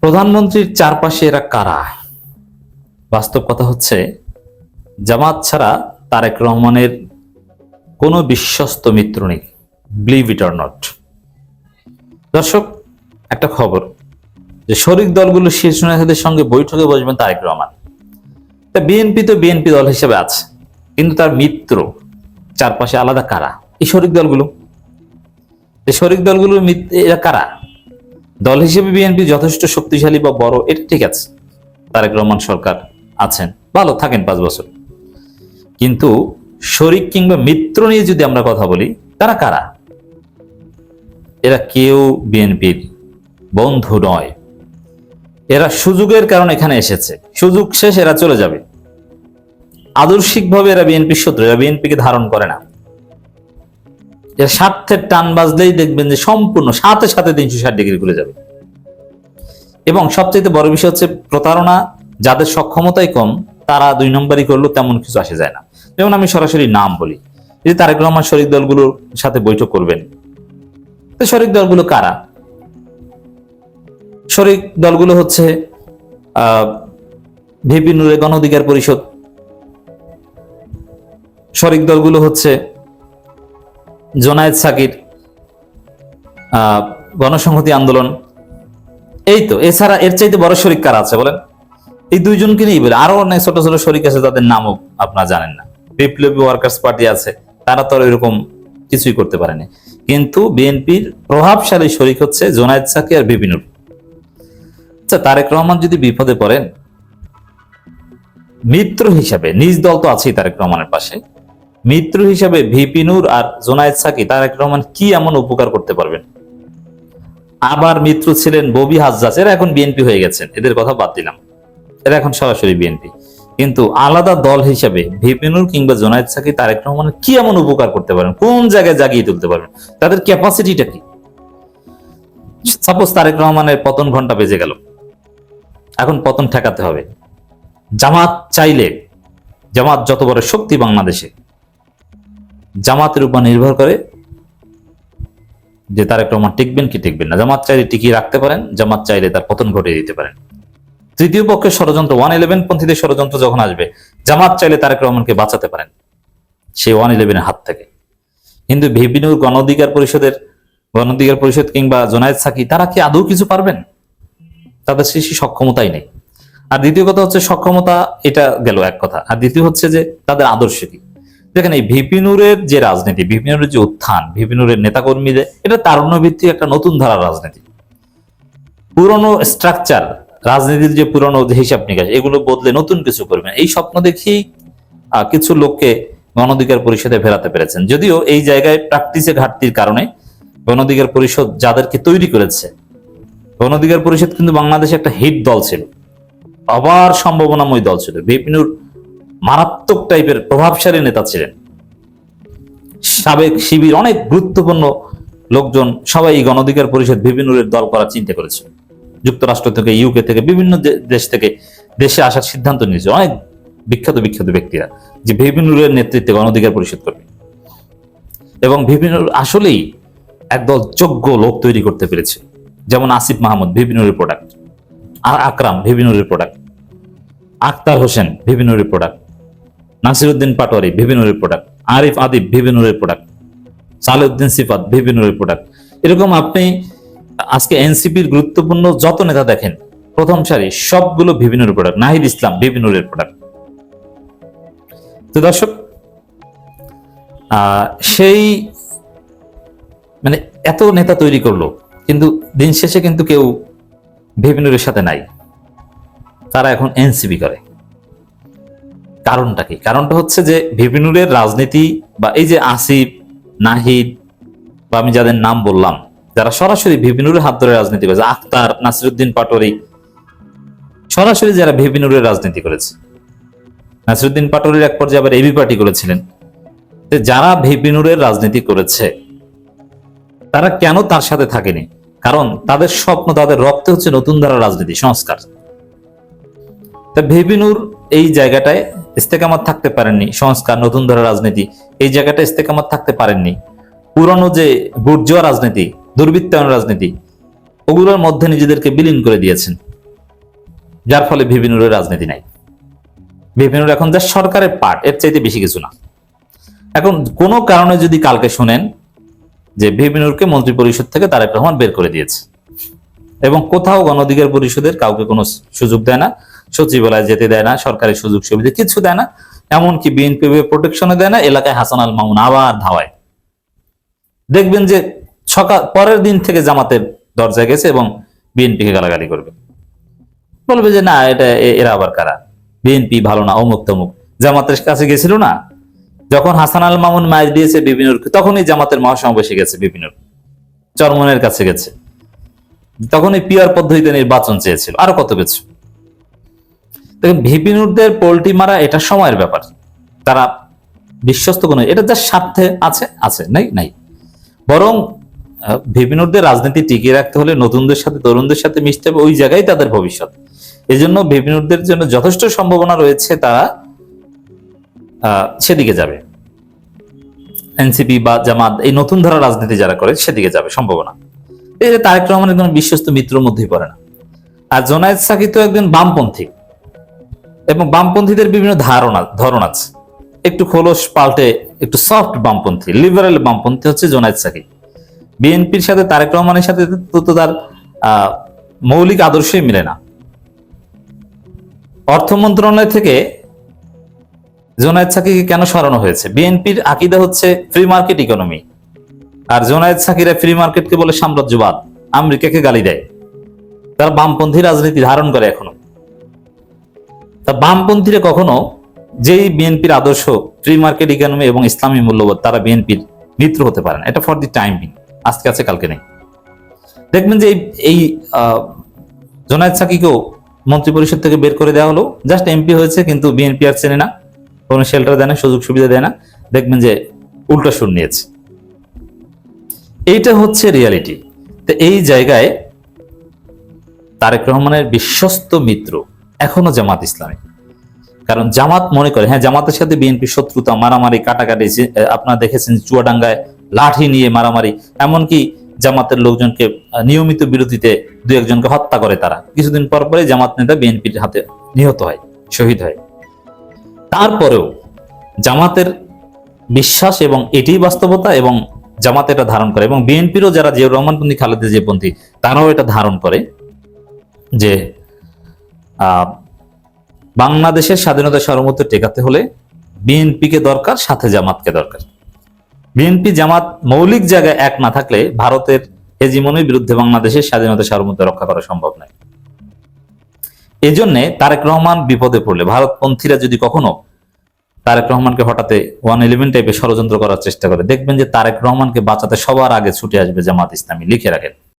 প্রধানমন্ত্রীর চারপাশে এরা কারা? বাস্তব কথা হচ্ছে, জামাত ছাড়া তারেক রহমানের কোনো বিশ্বস্ত মিত্র নেই, বিলিভ ইট অর নট। দর্শক, একটা খবর যে শরিক দলগুলো শীর্ষ নেতাদের সঙ্গে বৈঠকে বসবেন তারেক রহমান। তা বিএনপি তো বিএনপি দল হিসেবে আছে, কিন্তু তার মিত্র চারপাশে আলাদা কারা? এই শরিক দলগুলো। এই শরিক দলগুলোর এরা কারা? দল হিসেবে বিএনপি যথেষ্ট শক্তিশালী বা বড়, এটা ঠিক আছে, তারেক রহমান সরকার আছেন, ভালো থাকেন 5 বছর। কিন্তু শরিক কিংবা মিত্র নিয়ে যদি আমরা কথা বলি, তারা কারা? এরা কেউ বিএনপির বন্ধু নয়। এরা সুযোগের কারণে এখানে এসেছে, সুযোগ শেষ এরা চলে যাবে। আদর্শিকভাবে এরা বিএনপির শত্রু, এরা বিএনপিকে ধারণ করে না। এর স্বার্থের টান বাজলেই দেখবেন যে সম্পূর্ণ সাথে সাথে 360 ডিগ্রি ঘুরে যাবে। এবং সবচেয়ে বড় বিষয় হচ্ছে প্রতারণা। যাদের সক্ষমতাই কম তারা 2 নম্বরই করলেও তেমন কিছু আসে যায় না। যেমন আমি সরাসরি নাম বলি, যে তারেক রহমান শরিক দলগুলোর সাথে বৈঠক করবেন। তো শরিক দলগুলো কারা? শরিক দলগুলো হচ্ছে ভিপি নুরে গণ অধিকার পরিষদ, শরিক দলগুলো হচ্ছে জোনায়েদ সাকির গণসংহতি আন্দোলন। এই তো, এছাড়া এর চাইতে বড় শরিক কারা আছে বলেন? এই 2 জনকে নিয়েই বলে। আরো অনেক ছোট ছোট শরিক আছে, তাদের নামও আপনারা জানেন না। বিপ্লবী ওয়ার্কার্স পার্টি আছে, তারা তো এরকম কিছুই করতে পারেনি। কিন্তু বিএনপির প্রভাবশালী শরিক হচ্ছে জোনায়েদ সাকি আর ভিপি নুর। আচ্ছা, তারেক রহমান যদি বিপদে পড়েন, মিত্র হিসাবে, নিজ দল তো আছেই তারেক রহমানের পাশে, মিত্র হিসাবে ভিপি নুর আর জোনায়েদ সাকি তারেক রহমান কি এমন উপকার করতে পারবেন? আবার মিত্র ছিলেন ববি হাজ্জাজ, এরা এখন বিএনপি হয়ে গেছেন, এদের কথা বাদ দিলাম, এরা এখন সরাসরি বিএনপি। কিন্তু আলাদা দল হিসাবে ভিপি নুর কিংবা জোনায়েদ সাকি তারেক রহমানের কি এমন উপকার করতে পারেন? কোন জায়গায় জাগিয়ে তুলতে পারবেন? তাদের ক্যাপাসিটিটা কি? সাপোজ তারেক রহমানের পতন ঘন্টা বেজে গেল, এখন পতন ঠেকাতে হবে। জামাত চাইলে, জামাত যত বড় শক্তি বাংলাদেশে, জামাতের উপর নির্ভর করে যে তারেক রহমান টিকবেন কি টিকবেন না। জামাত চাইলে টিকিয়ে রাখতে পারেন, জামাত চাইলে তার পতন ঘটিয়ে দিতে পারেন। তৃতীয় পক্ষের ষড়যন্ত্র, 111 পন্থীদের ষড়যন্ত্র যখন আসবে, জামাত চাইলে তারেক রহমানকে বাঁচাতে পারেন সেই 111 হাত থেকে। কিন্তু ভিপি নুর গণ অধিকার পরিষদ কিংবা জোনায়েদ সাকি, তারা কি আদৌ কিছু পারবেন? তাদের সেই সক্ষমতাই নেই। আর দ্বিতীয় কথা হচ্ছে সক্ষমতা, এটা গেল এক কথা। আর দ্বিতীয় হচ্ছে যে তাদের আদর্শ কি। দেখেন, এই ভিপি নুরের যে রাজনীতি, ভিপি নুরের যে উত্থান, ভিপি নুরের নেতাকর্মীদের, এটা তারুণ্য ভিত্তিক একটা নতুন ধারার রাজনীতি। পুরনো স্ট্রাকচার, রাজনীতির যে পুরনো হিসাব নিকাশ, এগুলো বদলে নতুন কিছু করবেন, এই স্বপ্ন দেখেই কিছু লোককে গণ অধিকার পরিষদে ফেরাতে পেরেছেন। যদিও এই জায়গায় প্র্যাকটিসে ঘাটতির কারণে গণ অধিকার পরিষদ যাদেরকে তৈরি করেছে, গণ অধিকার পরিষদ কিন্তু বাংলাদেশে একটা হিট দল ছিল, আবার সম্ভাবনাময় দল ছিল। ভিপি নুর মারাত্মক টাইপের প্রভাবশালী নেতা ছিলেন। সাবেক শিবির অনেক গুরুত্বপূর্ণ লোকজন সবাই গণ অধিকার পরিষদ ভিপি নুরের দল করার চিন্তা করেছে। যুক্তরাষ্ট্র থেকে, ইউকে থেকে, বিভিন্ন দেশ থেকে দেশে আসার সিদ্ধান্ত নিয়েছে অনেক বিখ্যাত ব্যক্তিরা, যে ভিপি নুরের নেতৃত্বে গণ অধিকার পরিষদ করবে। এবং ভিপি নুর আসলেই একদল যোগ্য লোক তৈরি করতে পেরেছে। যেমন আসিফ মাহমুদ ভিপি নুরের প্রোডাক্ট, আর আকরাম ভিপি নুরের প্রোডাক্ট, আখতার হোসেন ভিপি নুরের প্রোডাক্ট, নাসিরউদ্দিন পাটোয়ারি ভিপি নুরের প্রোডাক্ট, আরিফ আদিব ভিপি নুরের প্রোডাক্ট, সালেউদ্দিন সিফাত ভিপি নুরের প্রোডাক্ট। এরকম আপনি আজকে এনসিপির গুরুত্বপূর্ণ যত নেতা দেখেন, প্রথম সারি সবগুলো ভিপি নুরের প্রোডাক্ট। নাহিদ ইসলাম ভিপি নুরের প্রোডাক্ট। তো দর্শক, সেই মানে এত নেতা তৈরি করলো, কিন্তু দিন শেষে কিন্তু কেউ ভিপি নুরের সাথে নাই, তারা এখন এনসিপি করে। কারণটা কি? কারণটা হচ্ছে যে ভিপি নুরের রাজনীতি, বা এই যে আসিফ, নাহিদ, বা আমি যাদের নাম বললাম, যারা সরাসরি ভিপি নুরের হাত ধরে রাজনীতি করেছে, আখতার, নাসিরউদ্দিন পাটোয়ারি, সরাসরি যারা ভিপি নুরের রাজনীতি করেছে। নাসিরউদ্দিন পাটোয়ারির এক পর্যায়ে আবার এবি পার্টি করেছিলেন। যারা ভিপি নুরের রাজনীতি করেছে, তারা কেন তার সাথে থাকেনি? কারণ তাদের স্বপ্ন, তাদের রক্তে হচ্ছে নতুন ধারার রাজনীতি, সংস্কার। তা ভিপি নুর এই জায়গাটায় ইস্তেকামাত থাকতে পারেননি। সংস্কার, নতুন ধারার রাজনীতি, এই জায়গাটা ইস্তেকামাত থাকতে পারেননি। পুরনো যে বুর্জোয়া রাজনীতি, দুর্বৃত্তায়ন রাজনীতি, ওগুলোর মধ্যে নিজেদেরকে বিলীন করে দিয়েছেন। যার ফলে ভিপি নুরের রাজনীতি নাই। ভিপি নুর এখন যা সরকারের পার্ট, এর চাইতে বেশি কিছু না। এখন কোনো কারণে যদি কালকে শুনেন যে ভিপি নুরকে মন্ত্রী পরিষদ থেকে তারেক রহমান বের করে দিয়েছে এবং কোথাও গণ অধিকার পরিষদের কাউকে কোনো সুযোগ দেয় না, সচিবালয়ে যেতে দেয় না, সরকারি সুযোগ সুবিধা কিছু দেয় না, এমনকি বিএনপি প্রোটেকশনে দেয় না, এলাকায় হাসান আল মামুন আবার ধাওয়ায়। দেখবেন যে সকাল পরের দিন থেকে জামাতের দরজায় গেছে এবং বিএনপিকে গালাগালি করবে, বলবে যে না এটা এরা আবার কারা, বিএনপি ভালো না, অমুক তমুক। জামাতের কাছে গেছিল না যখন হাসান আল মামুন মাইর দিয়েছে বিপিনুরকে, তখনই জামাতের মহাসমাবেশে গেছে বিপিনুর, চরমনের কাছে গেছে, তখনই পিয়ার পদ্ধতিতে নির্বাচন চেয়েছিল, আরো কত কিছু। দেখেন ভিপিনুরদের পোল্টি মারা এটা সময়ের ব্যাপার, তারা বিশ্বস্ত কোনো, এটা যার স্বার্থে আছে আছে, নাই নাই। বরং ভিপিনুরদের রাজনীতি টিকিয়ে রাখতে হলে নতুনদের সাথে তরুণদের সাথে মিশতে হবে, ওই জায়গায় তাদের ভবিষ্যৎ। এই জন্য ভিপিনুরদের জন্য যথেষ্ট সম্ভাবনা রয়েছে তারা সেদিকে যাবে, এনসিপি বা জামাত এই নতুন ধারা রাজনীতি যারা করে সেদিকে যাবে সম্ভাবনা। এই যে তারেক রহমানের একজন বিশ্বস্ত মিত্রের মধ্যেই পড়ে না। আর জোনায়েদ সাকি তো একজন বামপন্থী, এবং বামপন্থীদের বিভিন্ন ধরন আছে, একটু খোলস পাল্টে একটু সফট বামপন্থী, লিবারেল বামপন্থী হচ্ছে জোনায়েদ সাকি। বিএনপির সাথে তারেক রহমানের সাথে তো তার মৌলিক আদর্শই মিলে না। অর্থ মন্ত্রণালয় থেকে জোনায়েদ সাকিকে কেন সরানো হয়েছে? বিএনপির আকীদা হচ্ছে ফ্রি মার্কেট ইকোনমি, আর জোনায়েদ সাকিরা ফ্রি মার্কেটকে বলে সাম্রাজ্যবাদ, আমেরিকাকে গালি দেয়। তারা বামপন্থী রাজনীতি ধারণ করে এখনো। তা বামপন্থীরা কখনো, যেই বিএনপির আদর্শ ফ্রি মার্কেট ইকোনমি এবং ইসলামী মূল্যবোধ, তারা বিএনপির মিত্র হতে পারে না। এটা ফর দি টাইম বিং, আজকে আছে কালকে নেই। দেখবেন যে এই জোনায়েদ সাকিকেও মন্ত্রী পরিষদ থেকে বের করে দেওয়া হলো, জাস্ট এমপি হয়েছে, কিন্তু বিএনপি আর চেনে না, কোনো শেল্টার দেয় না, সুযোগ সুবিধা দেয় না। দেখবেন যে উল্টা সুর নিয়েছে। এইটা হচ্ছে রিয়ালিটি। তো এই জায়গায় তারেক রহমানের বিশ্বস্ত মিত্র এখনো জামাত ইসলামী। কারণ জামাত মনে করে, হ্যাঁ জামাতের সাথে বিএনপি শত্রুতা, মারামারি, কাটাকাটি, আপনারা দেখেছেন চুয়াডাঙ্গায় লাঠি নিয়ে মারামারি, এমনকি জামাতের লোকজনকে নিয়মিত বিরতিতে দু একজনকে হত্যা করে তারা। কিছুদিন পর পরে জামাত নেতা বিএনপির হাতে নিহত হয়, শহীদ হয়। তারপরেও জামাতের বিশ্বাস এবং এটাই বাস্তবতা, এবং জামাত এটা ধারণ করে, এবং বিএনপিরও যারা জিয়াউর রহমানপন্থী, খালেদা জিয়াপন্থী, তারাও এটা ধারণ করে যে বাংলাদেশের স্বাধীনতা সার্বভৌমত্ব টেকাতে হলে বিএনপিকে দরকার, সাথে জামাতকে দরকার। বিএনপি জামাত মৌলিক জায়গায় এক না থাকলে ভারতের হেজিমনির বিরুদ্ধে বাংলাদেশের স্বাধীনতা সার্বভৌমত্ব রক্ষা করা সম্ভব নয়। এজন্য তারেক রহমান বিপদে পড়লে, ভারতপন্থীরা যদি কখনো তারেক রহমানকে হঠাৎ 111 টাইপের ষড়যন্ত্র করার চেষ্টা করে, দেখবেন যে তারেক রহমানকে বাঁচাতে সবার আগে ছুটে আসবে জামাত ইসলামী। লিখে রাখেন।